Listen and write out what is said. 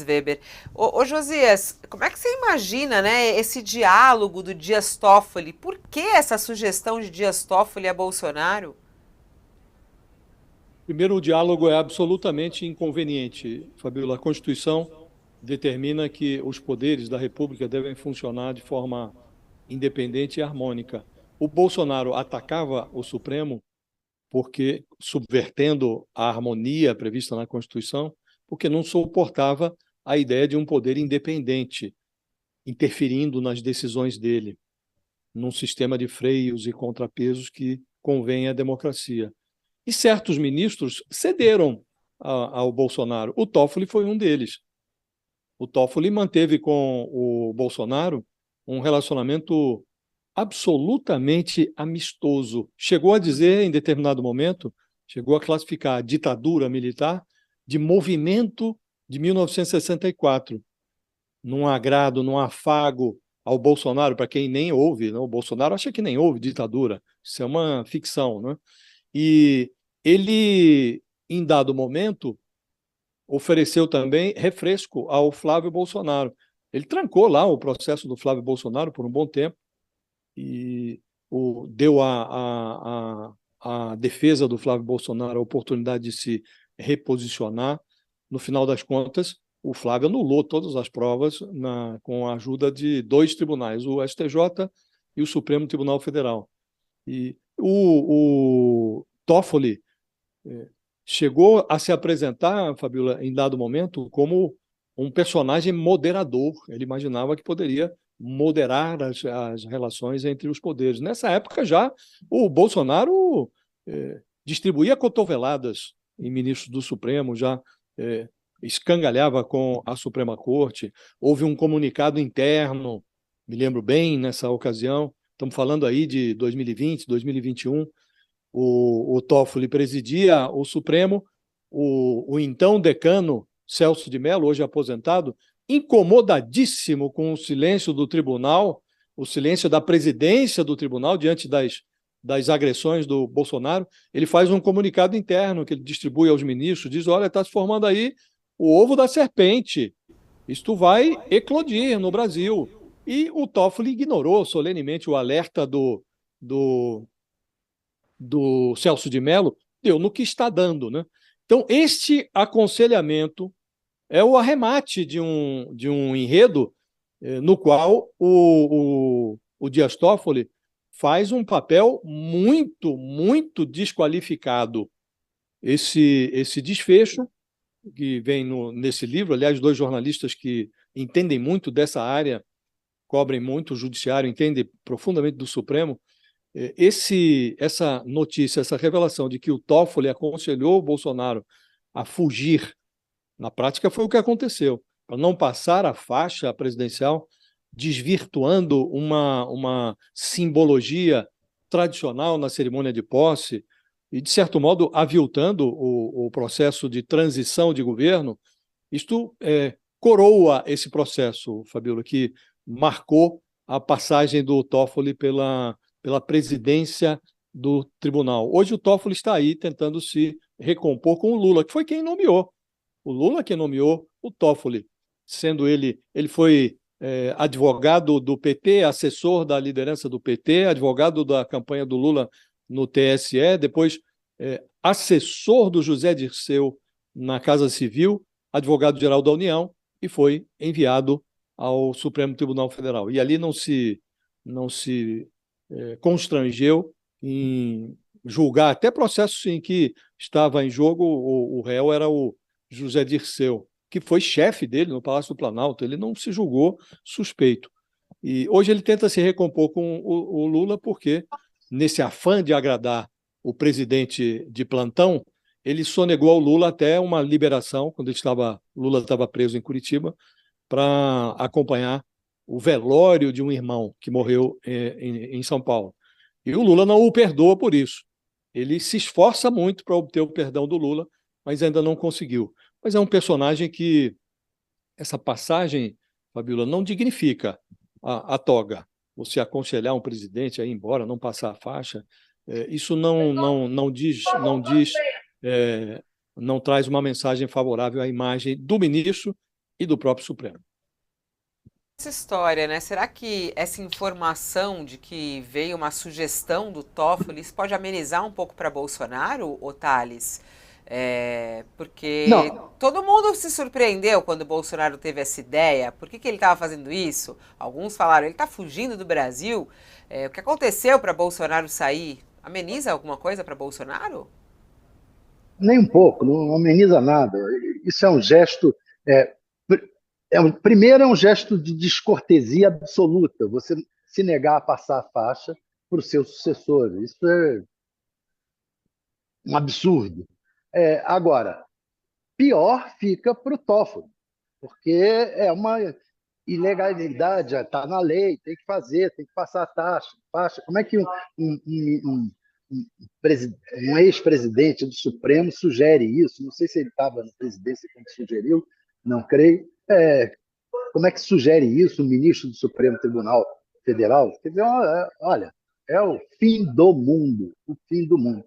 Weber. Ô Josias, como é que você imagina, né, esse diálogo do Dias Toffoli? Por que essa sugestão de Dias Toffoli a Bolsonaro? Primeiro, o diálogo é absolutamente inconveniente, Fabiola. A Constituição determina que os poderes da República devem funcionar de forma independente e harmônica. O Bolsonaro atacava o Supremo porque subvertendo a harmonia prevista na Constituição, porque não suportava a ideia de um poder independente interferindo nas decisões dele, num sistema de freios e contrapesos que convém à democracia. E certos ministros cederam ao Bolsonaro. O Toffoli foi um deles. O Toffoli manteve com o Bolsonaro um relacionamento absolutamente amistoso. Chegou a dizer, em determinado momento, chegou a classificar a ditadura militar de movimento de 1964, num agrado, num afago ao Bolsonaro, para quem nem ouve, né? O Bolsonaro acha que nem houve ditadura, isso é uma ficção, né? E ele, em dado momento, ofereceu também refresco ao Flávio Bolsonaro. Ele trancou lá o processo do Flávio Bolsonaro por um bom tempo e deu à defesa do Flávio Bolsonaro a oportunidade de se reposicionar. No final das contas, o Flávio anulou todas as provas com a ajuda de dois tribunais, o STJ e o Supremo Tribunal Federal. E o Toffoli chegou a se apresentar, Fabiola, em dado momento, como um personagem moderador. Ele imaginava que poderia moderar as relações entre os poderes. Nessa época já o Bolsonaro distribuía cotoveladas em ministros do Supremo, já escangalhava com a Suprema Corte. Houve um comunicado interno, me lembro bem nessa ocasião, estamos falando aí de 2020, 2021, o Toffoli presidia o Supremo, o então decano Celso de Mello, hoje aposentado, incomodadíssimo com o silêncio do tribunal, o silêncio da presidência do tribunal diante das agressões do Bolsonaro, ele faz um comunicado interno que ele distribui aos ministros, diz, olha, está se formando aí o ovo da serpente, isto vai eclodir no Brasil. E o Toffoli ignorou solenemente o alerta do Celso de Mello, deu no que está dando, né? Então, este aconselhamento é o arremate de um enredo no qual o Dias Toffoli faz um papel muito, muito desqualificado. Esse desfecho, que vem nesse livro, aliás, dois jornalistas que entendem muito dessa área, cobrem muito o judiciário, entendem profundamente do Supremo, essa notícia, essa revelação de que o Toffoli aconselhou o Bolsonaro a fugir, na prática foi o que aconteceu, para não passar a faixa presidencial, desvirtuando uma simbologia tradicional na cerimônia de posse e, de certo modo, aviltando o processo de transição de governo. Isto coroa esse processo, Fabíola, que marcou a passagem do Toffoli pela presidência do tribunal. Hoje o Toffoli está aí tentando se recompor com o Lula, que foi quem nomeou. O Lula que nomeou o Toffoli, sendo ele foi advogado do PT, assessor da liderança do PT, advogado da campanha do Lula no TSE, depois assessor do José Dirceu na Casa Civil, advogado-geral da União, e foi enviado ao Supremo Tribunal Federal. E ali não se constrangeu em julgar até processos em que estava em jogo, o réu era o José Dirceu, que foi chefe dele no Palácio do Planalto, ele não se julgou suspeito. E hoje ele tenta se recompor com o Lula porque, nesse afã de agradar o presidente de plantão, ele sonegou ao Lula até uma liberação, quando Lula estava preso em Curitiba, para acompanhar o velório de um irmão que morreu em São Paulo. E o Lula não o perdoa por isso. Ele se esforça muito para obter o perdão do Lula, mas ainda não conseguiu. Mas é um personagem que essa passagem, Fabiola, não dignifica a toga. Você aconselhar um presidente a ir embora, não passar a faixa, isso não traz uma mensagem favorável à imagem do ministro e do próprio Supremo. Essa história, né? Será que essa informação de que veio uma sugestão do Toffoli, isso pode amenizar um pouco para Bolsonaro, ô Thales? Porque Não, todo mundo se surpreendeu quando o Bolsonaro teve essa ideia. Por que que ele estava fazendo isso? Alguns falaram, ele está fugindo do Brasil. O que aconteceu para Bolsonaro sair? Ameniza alguma coisa para Bolsonaro? nem um pouco, não ameniza nada. Isso é um gesto. É, primeiro, é um gesto de descortesia absoluta, você se negar a passar a faixa para o seu sucessor. Isso é um absurdo. Agora, pior fica para o Toffoli, porque é uma ilegalidade, está na lei, tem que fazer, tem que passar a taxa. Como é que um ex-presidente do Supremo sugere isso? Não sei se ele estava na presidência quando sugeriu, não creio. Como é que sugere isso o ministro do Supremo Tribunal Federal? Quer dizer, olha, é o fim do mundo, o fim do mundo.